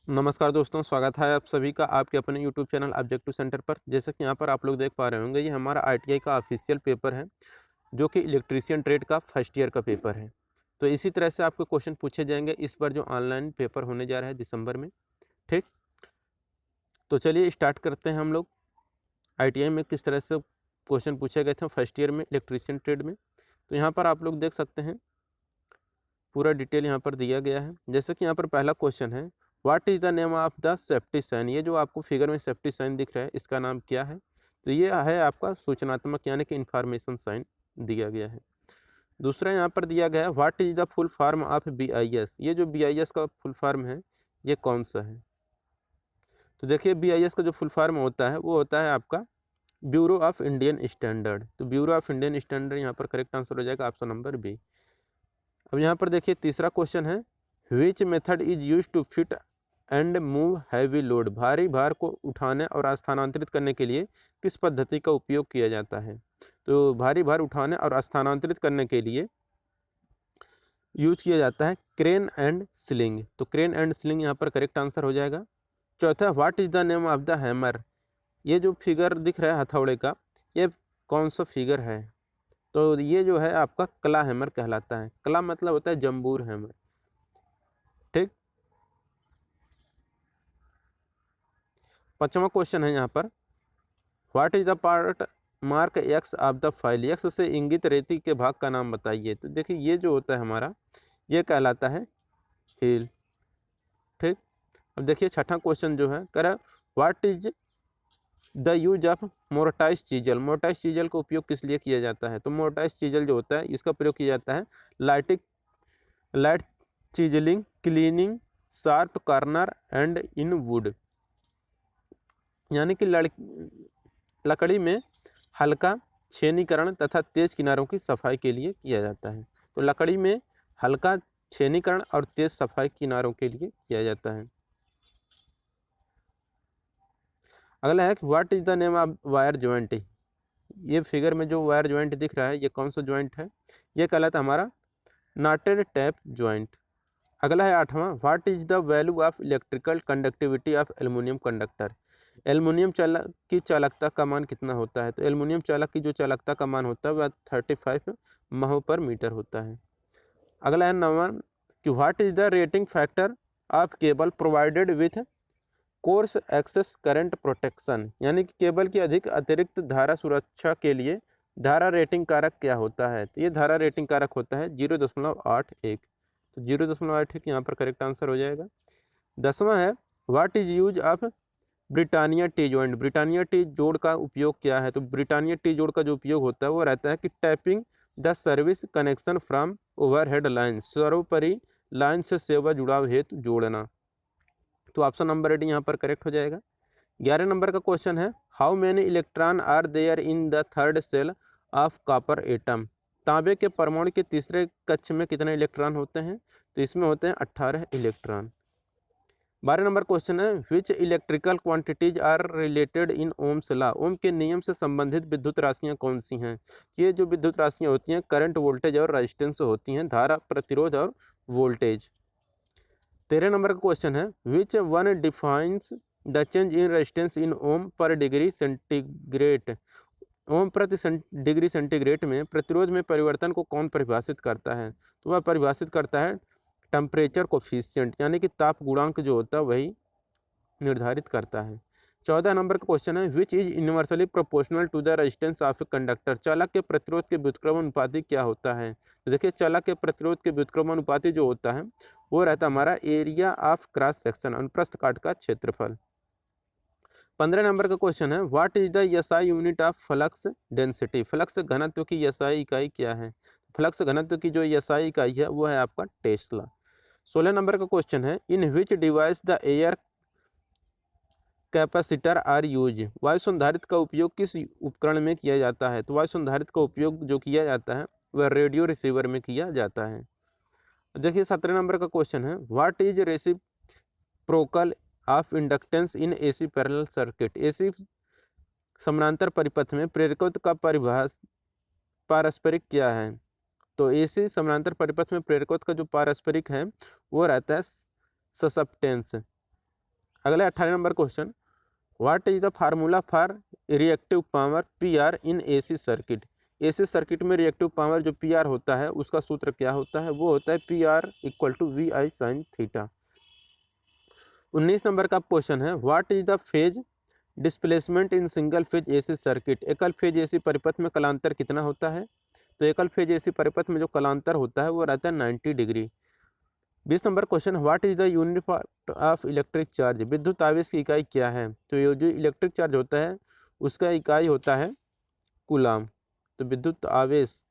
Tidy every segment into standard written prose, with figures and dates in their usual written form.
नमस्कार दोस्तों, स्वागत है आप सभी का आपके अपने यूट्यूब चैनल ऑब्जेक्टिव सेंटर पर। जैसे कि यहाँ पर आप लोग देख पा रहे होंगे, ये हमारा आईटीआई का ऑफिशियल पेपर है, जो कि इलेक्ट्रीशियन ट्रेड का फर्स्ट ईयर का पेपर है। तो इसी तरह से आपको क्वेश्चन पूछे जाएंगे इस बार जो ऑनलाइन पेपर होने जा रहा है दिसंबर में। ठीक, तो चलिए स्टार्ट करते हैं हम लोग। आईटीआई में किस तरह से क्वेश्चन पूछे गए थे फर्स्ट ईयर में इलेक्ट्रीशियन ट्रेड में, तो यहाँ पर आप लोग देख सकते हैं पूरा डिटेल यहाँ पर दिया गया है। जैसे कि यहाँ पर पहला क्वेश्चन है, what is the name of the safety sign. ये जो आपको फिगर में सेफ्टी साइन दिख रहा है, इसका नाम क्या है? तो ये है आपका सूचनात्मक यानी कि इंफॉर्मेशन साइन दिया गया है। दूसरा यहाँ पर दिया गया है, what is the full form of BIS. ये जो बीआईएस का फुल फॉर्म है, ये कौन सा है? तो देखिए, बीआईएस का जो फुल फॉर्म होता है वो होता है आपका ब्यूरो ऑफ इंडियन स्टैंडर्ड। तो ब्यूरो ऑफ इंडियन स्टैंडर्ड यहाँ पर करेक्ट आंसर हो जाएगा ऑप्शन नंबर बी। अब यहाँ पर देखिए तीसरा क्वेश्चन है, which method is use to fit and move heavy load. भारी भार को उठाने और स्थानांतरित करने के लिए किस पद्धति का उपयोग किया जाता है? तो भारी भार उठाने और स्थानांतरित करने के लिए यूज किया जाता है क्रेन एंड स्लिंग। तो क्रेन एंड स्लिंग यहाँ पर करेक्ट आंसर हो जाएगा। चौथा, what is the name of the hammer. ये जो फिगर दिख रहा है हथौड़े का, ये कौन सा फिगर है? तो ये जो है आपका क्ला हैमर कहलाता है। क्ला मतलब होता है जम्बूर हैमर। ठीक, पांचवा क्वेश्चन है यहाँ पर, what is the part mark x of the file. X से इंगित रेती के भाग का नाम बताइए। तो देखिए, ये जो होता है हमारा, ये कहलाता है हील। ठीक, अब देखिए छठा क्वेश्चन जो है, कह रहा है what is the use of mortise chisel. Mortise chisel का उपयोग किस लिए किया जाता है? तो मोर्टाइज चीजल जो होता है, इसका प्रयोग किया जाता है light चिजलिंग, cleaning, sharp corner and in would. यानी कि लकड़ी में हल्का छेनीकरण तथा तेज किनारों की सफाई के लिए किया जाता है। तो लकड़ी में हल्का छेनीकरण और तेज सफाई किनारों के लिए किया जाता है। अगला है कि what is the name of wire joint. ये फिगर में जो वायर ज्वाइंट दिख रहा है, ये कौन सा ज्वाइंट है? ये कहलाता है हमारा नॉटेड टैप ज्वाइंट। अगला है आठवां, what is the value of electrical conductivity of aluminium conductor. Aluminium चालक की चालकता का मान कितना होता है? तो एल्युमिनियम चालक की जो चालकता का मान होता है वह 35 महो पर मीटर होता है। अगला है नौवां, कि what is the rating factor of cable provided with coarse excess current protection. यानी कि केबल की अधिक अतिरिक्त धारा सुरक्षा के लिए धारा रेटिंग कारक क्या होता है? तो ये धारा रेटिंग कारक होता है 0.81। तो 0.81 यहाँ पर करेक्ट आंसर हो जाएगा। 10वां है, what is use of Britannia T joint. Britannia T जोड़ का उपयोग क्या है? तो ब्रिटानिया टी जोड़ का जो उपयोग होता है वो रहता है कि tapping the service connection from overhead line. सर्वोपरि लाइन से सेवा जुड़ाव हेतु जोड़ना। तो ऑप्शन नंबर 8 यहाँ पर करेक्ट हो जाएगा। 11 नंबर का क्वेश्चन है, how many electron are there in the third cell of copper atom. तांबे के परमाणु के तीसरे कक्ष में कितने इलेक्ट्रॉन होते हैं? तो इसमें होते हैं 18 इलेक्ट्रॉन। 12 नंबर क्वेश्चन है, which electrical quantities are related in Ohm's law. Ohm के नियम से संबंधित विद्युत राशियां कौन सी हैं? ये जो विद्युत राशियां होती हैं करंट, वोल्टेज और रेजिस्टेंस होती हैं, धारा, प्रतिरोध और वोल्टेज। 13 नंबर का क्वेश्चन है, which one defines the change in resistance in ohm per degree centigrade. ओम प्रति डिग्री सेंटीग्रेड में प्रतिरोध में परिवर्तन को कौन परिभाषित करता है? तो वह परिभाषित करता है टेम्परेचर कोफिशिएंट, यानी कि ताप गुणांक जो होता है वही निर्धारित करता है। 14 नंबर का क्वेश्चन है, which is universally proportional to the resistance of a conductor. चालक के प्रतिरोध के व्युत्क्रमानुपाती क्या होता है? तो देखिए, चालक के प्रतिरोध के व्युत्क्रमानुपाती जो होता है वो रहता है हमारा एरिया ऑफ क्रॉस सेक्शन, अनुप्रस्थ काट का क्षेत्रफल। 15 नंबर का क्वेश्चन है, what is the SI unit of flux density. Flux घनत्व की एसआई इकाई क्या है? फ्लक्स घनत्व की जो एसआई इकाई है वो है आपका टेस्ला। 16 नंबर का क्वेश्चन है, in which device the air capacitor are use. वायु संधारित्र का उपयोग किस उपकरण में किया जाता है? तो वायु संधारित्र का उपयोग जो किया जाता है वह रेडियो रिसीवर में किया जाता है। देखिए 17 नंबर का क्वेश्चन है, what is reciprocal of inductance in AC parallel circuit. AC समानांतर परिपथ में प्रेरकत्व का पारस्परिक क्या है? तो एसी समानांतर परिपथ में प्रेरकत्व का जो पारस्परिक है वो रहता है ससप्टेंस। अगला 18 number question, what is the formula for reactive power PR in AC circuit. AC circuit में रिएक्टिव पावर जो PR होता है उसका सूत्र क्या होता है, वो होता है PR = VI sin theta. 19 number का क्वेश्चन है, what is the phase displacement in single phase AC circuit. एकल फेज AC परिपथ में कलांतर कितना होता है, तो एकल फेज AC परिपथ में जो कलांतर होता है वो रहता है 90 degree. 20 number question, what is the unit of electric charge. विद्युत आवेश की इकाई क्या है, तो ये जो इलेक्ट्रिक चार्ज होता है उसका इकाई होता है कूलाम। तो विद्युत आवेश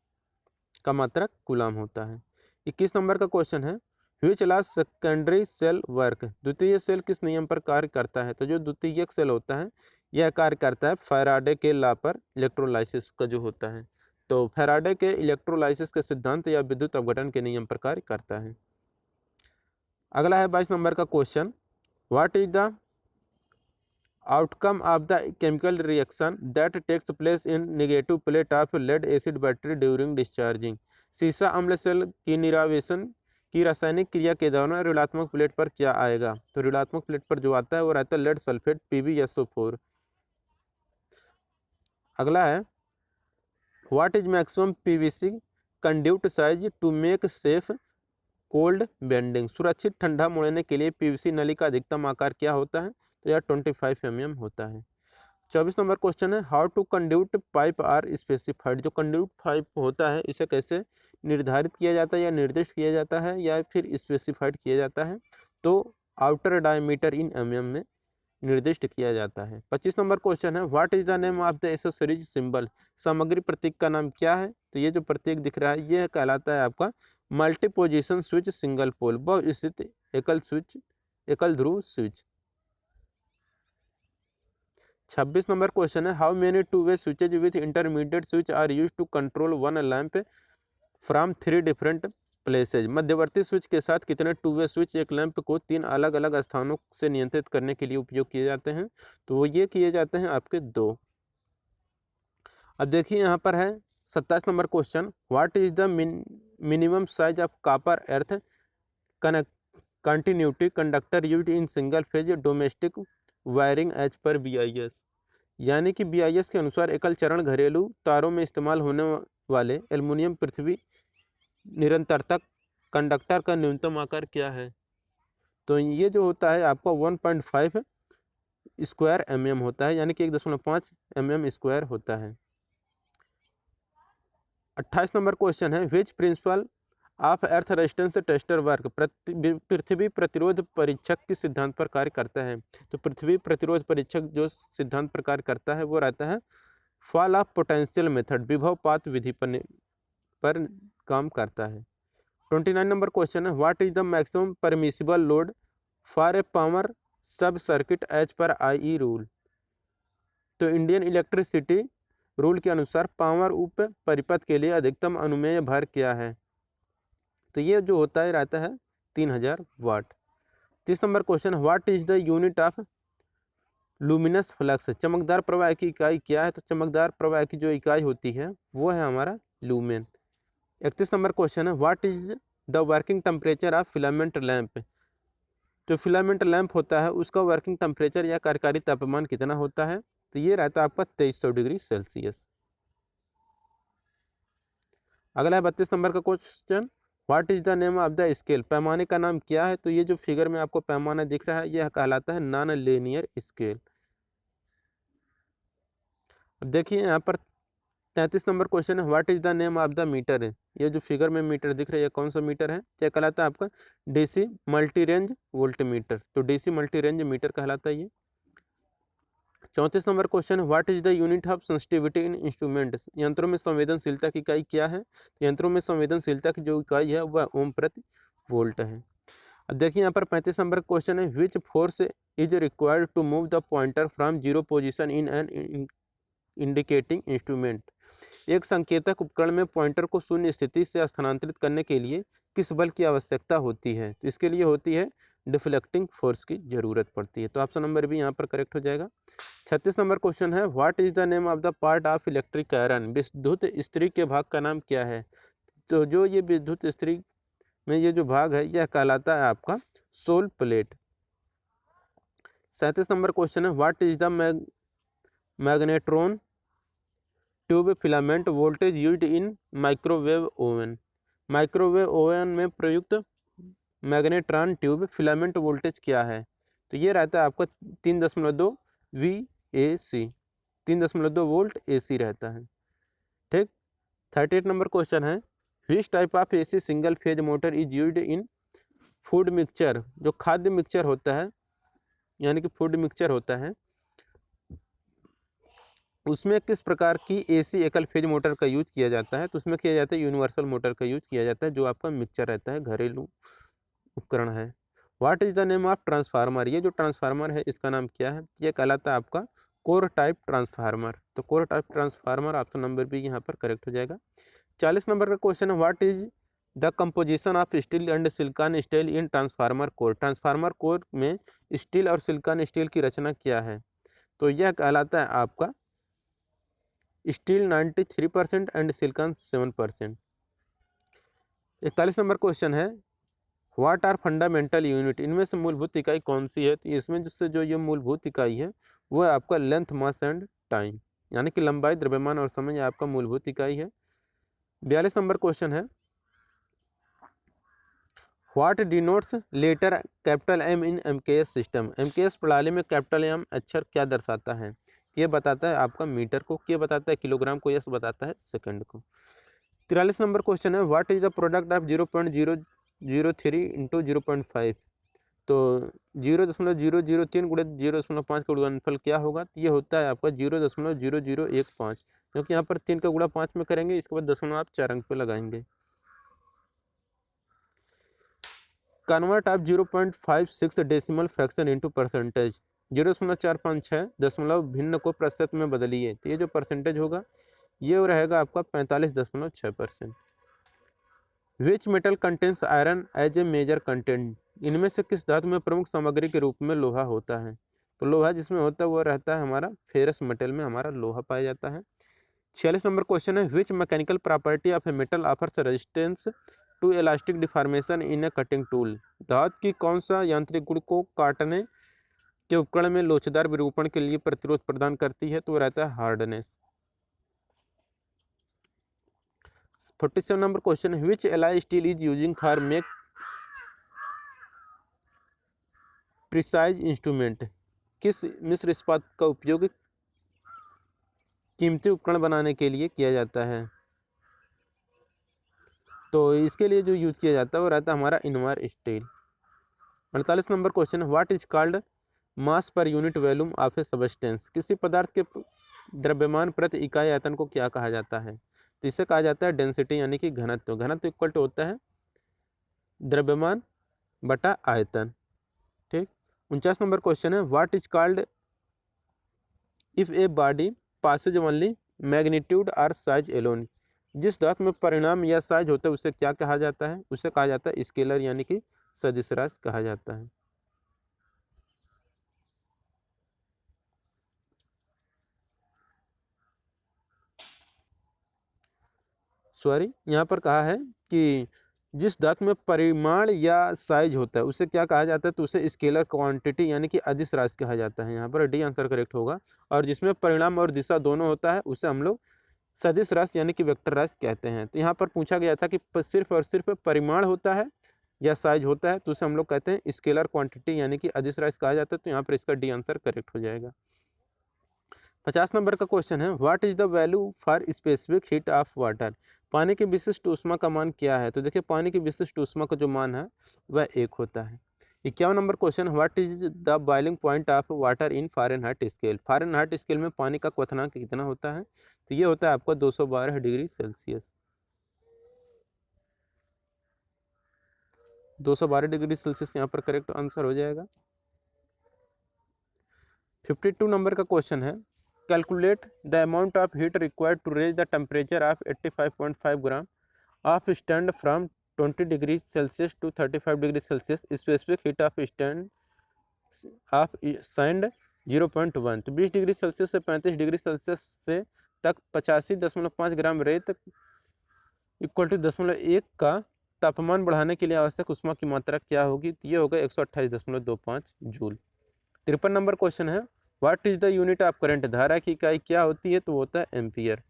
का मात्रक कूलाम होता है। 21 नंबर का क्वेश्चन है, which law secondary cell work. द्वितीय सेल किस नियम पर कार्य करता है, तो जो द्वितीयक सेल होता है यह कार्य करता है फैराडे के लॉ पर, इलेक्ट्रोलाइसिस का जो होता है। तो फैराडे के इलेक्ट्रोलाइसिस के सिद्धांत या विद्युत अपघटन के नियम पर कार्य करता है। अगला है 22 नंबर का question, what is the outcome of the chemical reaction that takes place in negative plate of lead acid battery during discharging. सीसा अम्ल सेल की निरावेशन की रासायनिक क्रिया के दौरान ऋणात्मक प्लेट पर क्या आएगा, तो ऋणात्मक प्लेट पर जो आता है वो रहता है लेड सल्फेट PbSO4। अगला है, what is maximum PVC conduit size to make safe cold bending. सुरक्षित ठंडा मोड़ने के लिए PVC नली का अधिकतम आकार क्या होता है, तो यह 25 mm होता है। 24 नंबर क्वेश्चन है, how to conduit pipe are specified. जो कंड्यूट पाइप होता है इसे कैसे निर्धारित किया जाता है या निर्दिष्ट किया जाता है या फिर स्पेसिफाइड किया जाता है, तो आउटर डायमीटर इन mm में निर्दिष्ट किया जाता है। 25 नंबर क्वेश्चन है, what is the name of the accessories symbol. सामग्री प्रतीक का नाम क्या है, तो ये जो प्रतीक दिख रहा है यह कहलाता है आपका multi position switch single pole, बहु स्थित एकल स्विच, एकल ध्रुव स्विच। 26 नंबर क्वेश्चन है, how many two way switches with intermediate switch are used to control one lamp from 3 different places. मध्यवर्ती स्विच के साथ कितने टू वे स्विच एक लैंप को 3 अलग अलग स्थानों से नियंत्रित करने के लिए उपयोग किए जाते हैं, तो वो ये किए जाते हैं आपके 2। अब देखिए यहाँ पर है 27 number question, what is the minimum size of copper earth continuity conductor used in single phase domestic wiring as per BIS। यानी कि BIS के अनुसार एकल चरण घरेलू तारों में इस्तेमाल होने वाले एल्युमिनियम पृथ्वी निरंतरता कंडक्टर का न्यूनतम आकार क्या है, तो ये जो होता है आपका 1.5 स्क्वायर mm होता है, यानी कि 1.5 mm स्क्वायर होता है। 28 नंबर क्वेश्चन है, which principle of earth resistance tester work. पृथ्वी प्रतिरोध परीक्षक किस सिद्धांत पर कार्य करता है, तो पृथ्वी प्रतिरोध परीक्षक जो सिद्धांत पर कार्य करता है वो रहता है फॉल ऑफ पोटेंशियल मेथड, विभवपात विधि पर काम करता है। 29 नंबर क्वेश्चन है, what is the maximum permissible load for a power sub circuit as per IE rule. तो इंडियन इलेक्ट्रिसिटी रूल के अनुसार पावर उप परिपथ के लिए अधिकतम अनुमेय भार क्या है, तो ये जो होता है रहता है 3000 वाट। 30 number question, what is the unit of luminous flux. चमकदार प्रवाह की इकाई क्या है, तो चमकदार प्रवाह की जो इकाई होती है वो है हमारा लूमेन। 31 नंबर क्वेश्चन है, what is the working temperature of filament lamp. तो फिलामेंट लैंप होता है उसका वर्किंग टेम्परेचर या कार्यकारी तापमान कितना होता है, तो ये रहता है आपका 2300 डिग्री सेल्सियस। अगला है 32 नंबर का question, what is the name of the scale. पैमाने का नाम क्या है, तो ये जो फिगर में आपको पैमाना दिख रहा है यह कहलाता है नॉन लीनियर स्केल। अब देखिए यहाँ पर 33 नंबर क्वेश्चन है, what is the name of the meter. ये जो फिगर में मीटर दिख रहा है ये कौन सा मीटर है, क्या कहलाता है आपका DC multi range volt meter, तो DC मल्टी रेंज मीटर कहलाता है ये। 34 number question, what is the unit of sensitivity in instruments. यंत्रों में संवेदनशीलता की इकाई क्या है, यंत्रों में संवेदनशीलता की जो इकाई है वह ओम प्रति वोल्ट है। अब देखिए यहाँ पर 35 नंबर क्वेश्चन है, which force is required to move the pointer from zero position in an indicating instrument. एक संकेतक उपकरण में पॉइंटर को शून्य स्थिति से स्थानांतरित करने के लिए किस बल की आवश्यकता होती है, तो इसके लिए होती है डिफ्लेक्टिंग फोर्स की जरूरत पड़ती है, तो ऑप्शन नंबर भी यहाँ पर करेक्ट हो जाएगा। 36 नंबर क्वेश्चन है, what is the name of the part of electric iron. विद्युत इस्त्री के भाग का नाम क्या है, तो जो ये विद्युत इस्त्री में ये जो भाग है यह कहलाता है आपका सोल प्लेट। 37 नंबर क्वेश्चन है, what is the magnetron tube filament voltage used in microwave oven. Microwave oven में प्रयुक्त मैग्नेट्रॉन ट्यूब फिलामेंट वोल्टेज क्या है? तो ये रहता है आपका 3.2 VAC, 3.2 वोल्ट AC रहता है। ठीक। 38 नंबर क्वेश्चन है, which type of AC single phase motor is used in food mixture. जो खाद्य मिक्सचर होता है यानी कि फूड मिक्सचर होता है, उसमें किस प्रकार की AC एकल फेज मोटर का यूज किया जाता है? तो उसमें किया जाता है यूनिवर्सल मोटर का यूज किया जाता है, जो आपका मिक्सचर रहता है, घरेलू उपकरण है। What is the name of transformer. ये जो ट्रांसफार्मर है इसका नाम क्या है? ये कहलाता है आपका कोर टाइप ट्रांसफार्मर। तो core type transformer option number B यहाँ पर करेक्ट हो जाएगा। 40 नंबर का क्वेश्चन है, what is the composition of steel and silicon steel in transformer core. Transformer core में स्टील और सिलिकॉन स्टील की रचना क्या है? तो यह कहलाता है आपका steel 93% and silicon 7%। 41 number question है, व्हाट आर फंडामेंटल यूनिट। इनमें से मूलभूत इकाई कौन सी है? तो इसमें जिससे जो ये मूलभूत इकाई है वो है आपका लेंथ, मास एंड टाइम, यानी कि लंबाई, द्रव्यमान और समय आपका मूलभूत इकाई है। 42 नंबर क्वेश्चन है, what denotes letter capital M इन MKS सिस्टम। MKS प्रणाली में कैपिटल M अक्षर क्या दर्शाता है? ये बताता है आपका मीटर को, ये बताता है किलोग्राम को, यस बताता है सेकंड को। 43 नंबर क्वेश्चन है, what is the product of 0.003 into 0.5। तो 0.003 गुणित 0.5 का गुणनफल क्या होगा? तो ये होता है आपका 0.0015, क्योंकि यहाँ पर 3 का गुणा 5 में करेंगे, इसके बाद दशमलव आप 4 अंक पे लगाएंगे। Convert of 0.56 decimal fraction into percentage. 0.456 दशमलव भिन्न को प्रतिशत में बदलिए। तो ये जो परसेंटेज होगा ये रहेगा आपका 45.6%। Which metal contains iron as a major content. इनमें से किस धातु में प्रमुख सामग्री के रूप में लोहा होता है? तो लोहा जिसमें होता है वो रहता है हमारा फेरस मेटल में हमारा लोहा पाया जाता है। 46 नंबर क्वेश्चन है, which mechanical property of a metal offers resistance to elastic deformation in a cutting tool. धातु की कौन सा यांत्रिक गुण को काटने के उपकरण में लोचदार विरूपण के लिए प्रतिरोध प्रदान करती है? तो वो रहता है हार्डनेस। 47 नंबर क्वेश्चन है, which alloy steel is using for make precise instrument. किस मिश्र इस्पात का उपयोग कीमती उपकरण बनाने के लिए किया जाता है? तो इसके लिए जो यूज किया जाता है वो रहता है हमारा इनवार स्टील। 48 नंबर क्वेश्चन है, what is called mass per unit volume of A substance. किसी पदार्थ के द्रव्यमान प्रति इकाई आयतन को क्या कहा जाता है? तो इसे कहा जाता है डेंसिटी, यानी कि घनत्व। घनत्व इक्वल टू होता है द्रव्यमान बटा आयतन। ठीक। 49 नंबर क्वेश्चन है, what is called if a body passes only magnitude और साइज एलोन। जिस धातु में परिणाम या साइज होता है उसे क्या कहा जाता है? उसे कहा जाता है स्केलर, यानी कि सदिश राशि कहा जाता है। सॉरी, यहाँ पर कहा है कि जिस धातु में परिमाण या साइज होता है उसे क्या कहा जाता है? तो उसे स्केलर क्वांटिटी यानी कि अदिश राशि कहा जाता है। यहाँ पर डी आंसर करेक्ट होगा। और जिसमें परिणाम और दिशा दोनों होता है उसे हम लोग सदिश राशि यानी कि वेक्टर राशि कहते हैं। तो यहाँ पर पूछा गया था कि सिर्फ और सिर्फ परिमाण होता है या साइज होता है, तो उसे हम लोग कहते हैं स्केलर क्वांटिटी यानी कि अदिश राशि कहा जाता है। तो यहाँ पर इसका डी आंसर करेक्ट हो जाएगा। 50 नंबर का क्वेश्चन है, what is the value for specific heat of water. पानी की विशिष्ट ऊष्मा का मान क्या है? तो देखिए पानी की विशिष्ट ऊष्मा का जो मान है वह 1 होता है। 51 number question, what is the boiling point of water in Fahrenheit scale. Fahrenheit scale में पानी का क्वथनांक कितना होता है? तो ये होता है आपका 212 डिग्री सेल्सियस। 212 डिग्री सेल्सियस यहाँ पर करेक्ट आंसर हो जाएगा। 52 नंबर का क्वेश्चन है, calculate the amount of heat required to raise the temperature of 85.5 gram of stand from 20 degree Celsius to 35 degree Celsius. Specific heat of stand of sand 0.1। तो 20 degree Celsius से 35 degree Celsius से तक 85.5 ग्राम रेत equal to 0.1 का तापमान बढ़ाने के लिए आवश्यक ऊष्मा की मात्रा क्या होगी? तो ये होगा 128.25 जूल। 53 नंबर क्वेश्चन है, what is the unit of current, धारा की इकाई क्या होती है, तो वो होता है एम्पियर।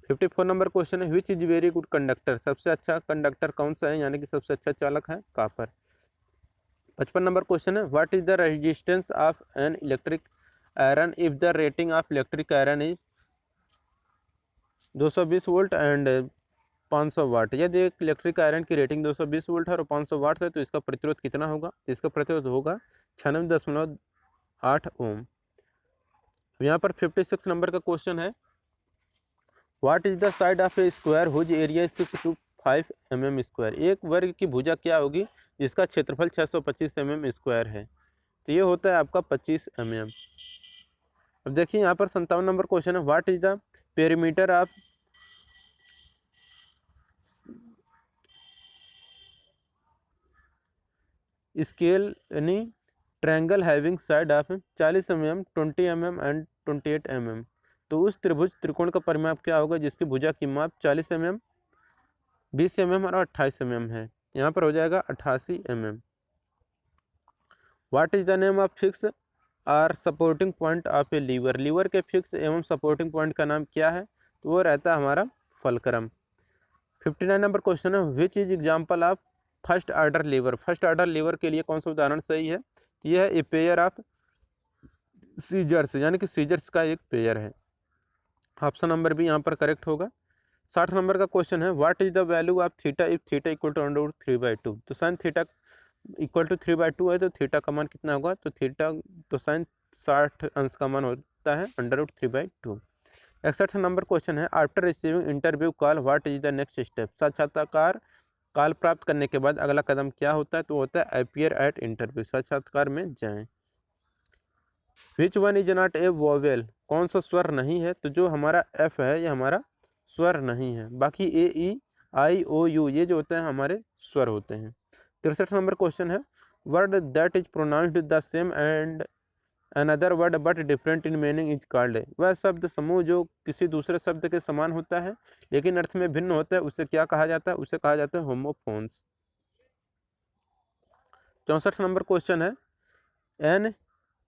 54 नंबर क्वेश्चन है, which is very good conductor, सबसे अच्छा कंडक्टर कौन सा है, यानी कि सबसे अच्छा चालक है कॉपर। 55 नंबर क्वेश्चन है, what is the resistance of an electric iron if the rating of electric iron is 220 volt and 500 वाट। यदि एक इलेक्ट्रिक आयरन की रेटिंग 220 वोल्ट है और 500 वाट है तो इसका प्रतिरोध कितना होगा, इसका प्रतिरोध होगा 96.8 ओम। यहाँ पर 56 नंबर का क्वेश्चन है, what is the side of a square whose area 6 to 5 mm square, एक वर्ग की भुजा क्या होगी जिसका क्षेत्रफल 625 mm स्क्वायर है, तो ये होता है आपका 25 mm। अब देखिए यहाँ पर 57 नंबर क्वेश्चन है, what is the perimeter of scale यानी triangle having side of 40 mm, 20 mm and 28 mm। तो उस त्रिभुज त्रिकोण का परिमाप क्या होगा जिसकी भुजा की माप 40 mm, 20 mm और 28 mm है, यहाँ पर हो जाएगा 88 mm। What is the name of fix or supporting point of a lever, lever के फिक्स एवं सपोर्टिंग पॉइंट का नाम क्या है, तो वो रहता है हमारा फलक्रम। 59 नंबर क्वेश्चन है, which is example of first order liver, first order liver के लिए कौन सा उदाहरण सही है, यह है ए पेयर ऑफ सीजर्स, यानी कि सीजर्स का एक पेयर है, ऑप्शन नंबर भी यहाँ पर करेक्ट होगा। 60 नंबर का क्वेश्चन है, what is the value of theta if theta equal to under root 3/2, तो साइन थीटा इक्वल टू 3/2 है तो थीटा का मान कितना होगा, तो थीटा तो साइन 60 अंश का मान होता है अंडर रूट 3/2। 61 नंबर क्वेश्चन है, after receiving interview call what is the next step, साक्षात्कार कॉल प्राप्त करने के बाद अगला कदम क्या होता है, तो होता है अपीयर एट इंटरव्यू, साक्षात्कार में जाएं। विच one is not a vowel, कौन सा स्वर नहीं है, तो जो हमारा एफ है ये हमारा स्वर नहीं है, बाकी ए ई आई ओ यू ये जो होते हैं हमारे स्वर होते हैं। 63 नंबर क्वेश्चन है, word that is pronounced the same and another word but different in meaning is called, वह शब्द समूह जो किसी दूसरे शब्द के समान होता है लेकिन अर्थ में भिन्न होता है उसे क्या कहा जाता है, उसे कहा जाता है होमोफोन्स। 64 नंबर क्वेश्चन है, an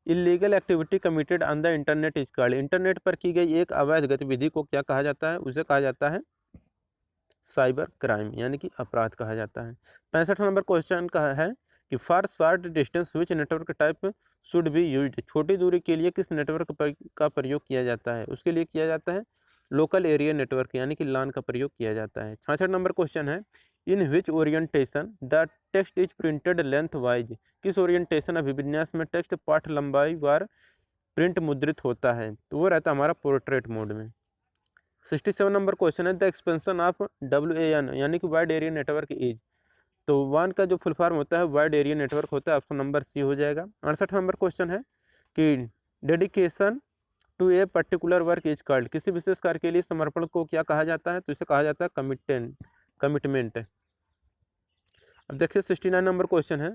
illegal activity committed on the internet is called, internet पर की गई एक अवैध गतिविधि को क्या कहा जाता है, उसे कहा जाता है साइबर क्राइम, यानी कि अपराध कहा जाता है। 65 नंबर क्वेश्चन का है कि for short distance which network type should be used, छोटी दूरी के लिए किस नेटवर्क का प्रयोग किया जाता है, उसके लिए किया जाता है लोकल एरिया नेटवर्क, यानी कि लान का प्रयोग किया जाता है। 66 नंबर क्वेश्चन है, in which orientation the text is printed length wise, किस ओरिएंटेशन अभिविन्यास में टेक्स्ट पाठ लंबाई वार प्रिंट मुद्रित होता है, तो वो रहता है हमारा पोर्ट्रेट मोड में। 67 नंबर क्वेश्चन है, द एक्सपेंशन ऑफ WAN यानी कि वाइड एरिया नेटवर्क इज, तो वान का जो फुल फॉर्म होता है वाइड एरिया नेटवर्क होता है, ऑप्शन नंबर सी हो जाएगा। 68 नंबर क्वेश्चन है कि dedication to a particular work is called, किसी विशेष कार्य के लिए समर्पण को क्या कहा जाता है, तो इसे कहा जाता है कमिटमेंट। अब देखिए 69 नंबर क्वेश्चन है,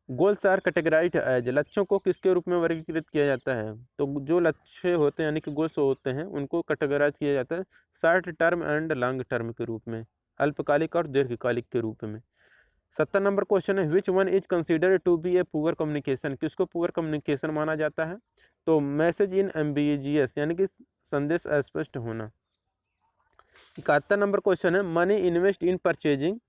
गोल्स आर कैटेगराइज्ड एज, लक्ष्यों को किसके रूप में वर्गीकृत किया जाता है, तो जो लक्ष्य होते हैं यानी कि गोल्स होते हैं उनको कैटेगराइज किया जाता है short term and long term के रूप में, अल्पकालिक और दीर्घकालिक के रूप में। 70 नंबर क्वेश्चन है, which one is considered to be a poor communication, किसको पुअर कम्युनिकेशन माना जाता है, तो मैसेज इन एम्बिगियस यानी कि संदेश अस्पष्ट होना। 71 नंबर क्वेश्चन है, money invest in purchasing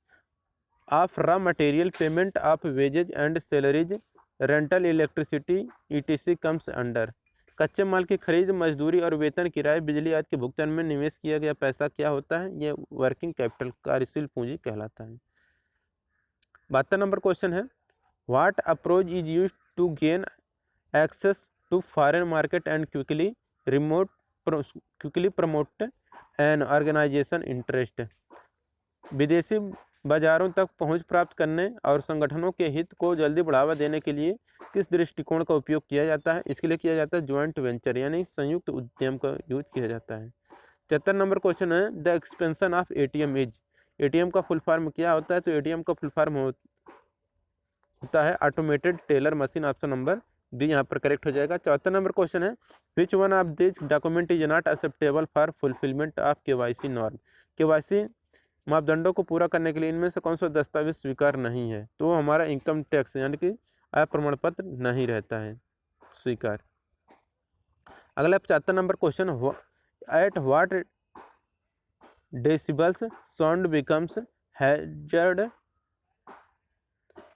of raw material payment of wages and salaries rental electricity ETC comes under, कच्चे माल की खरीद मजदूरी और वेतन किराए बिजली आदि के भुगतान में निवेश किया गया पैसा क्या होता है, ये वर्किंग कैपिटल कार्यशील पूंजी कहलाता है। 72 नंबर क्वेश्चन है, what approach is use to gain access to foreign market and quickly promote an organisation interest, विदेशी बाजारों तक पहुंच प्राप्त करने और संगठनों के हित को जल्दी बढ़ावा देने के लिए किस दृष्टिकोण का उपयोग किया जाता है, इसके लिए किया जाता है ज्वाइंट वेंचर यानी संयुक्त उद्यम का यूज किया जाता है। 73 नंबर क्वेश्चन है, the expansion of ATM is, ATM का फुल फॉर्म क्या होता है, तो ATM का फुल फॉर्म होता है automated teller machine, option number D यहाँ पर करेक्ट हो जाएगा। 74 नंबर क्वेश्चन है, which one of this document is not acceptable for fulfilment of KYC norm, KYC मापदंडों को पूरा करने के लिए इनमें से कौन सा दस्तावेज स्वीकार नहीं है, तो हमारा इनकम टैक्स यानी कि अप्रमाण पत्र नहीं रहता है स्वीकार। अगला 75 number question, at what decibels sound becomes hazard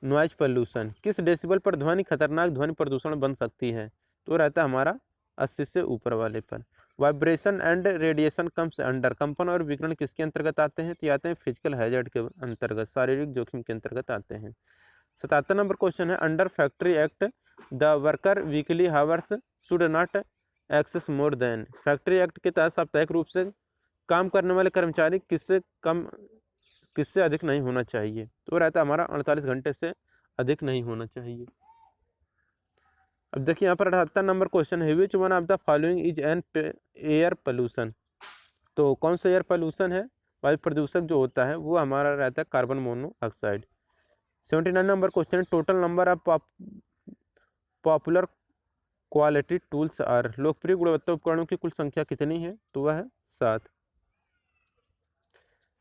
noise pollution, किस डेसिबल पर ध्वनि खतरनाक ध्वनि प्रदूषण बन सकती है? तो रहता है हमारा 80 से ऊपर वाले पर। Vibration and radiation comes under, कंपन और विकिरण किसके अंतर्गत आते हैं? तो आते हैं फिजिकल हैजर्ड के अंतर्गत, शारीरिक जोखिम के अंतर्गत आते हैं। 77 नंबर क्वेश्चन है, under factory act the worker weekly hours should not exceed more than, factory act के तहत साप्ताहिक रूप से काम करने वाले कर्मचारी किससे अधिक नहीं होना चाहिए? तो रहता है हमारा 48 घंटे से अधिक नहीं होना चाहिए। अब देखिए यहाँ पर 78 नंबर क्वेश्चन है, which one of the following is an air pollution, तो कौन सा एयर पोल्यूशन है? वायु प्रदूषक जो होता है वो हमारा रहता है carbon monoxide. 79 number question, total number of popular quality tools are, लोकप्रिय गुणवत्ता उपकरणों की कुल संख्या कितनी है? तो वह है 7।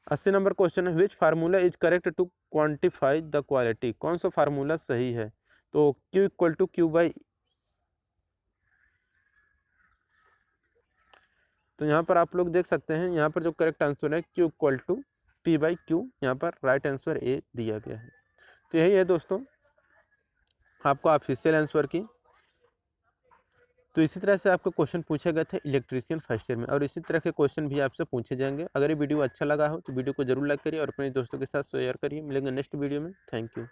80 नंबर क्वेश्चन है, which formula is correct to quantify the quality, कौन सा फार्मूला सही है? तो Q equal to Q by, तो यहाँ पर आप लोग देख सकते हैं यहाँ पर जो करेक्ट आंसर है Q इक्वल टू P/Q, यहाँ पर राइट आंसर ए दिया गया है। तो यही है दोस्तों आपको ऑफिशियल आंसर की। तो इसी तरह से आपको क्वेश्चन पूछे गए थे इलेक्ट्रीशियन फर्स्ट ईयर में, और इसी तरह के क्वेश्चन भी आपसे पूछे जाएंगे। अगर ये वीडियो अच्छा लगा हो तो वीडियो को जरूर लाइक करिए और अपने दोस्तों के साथ शेयर करिए। मिलेंगे नेक्स्ट वीडियो में। Thank you.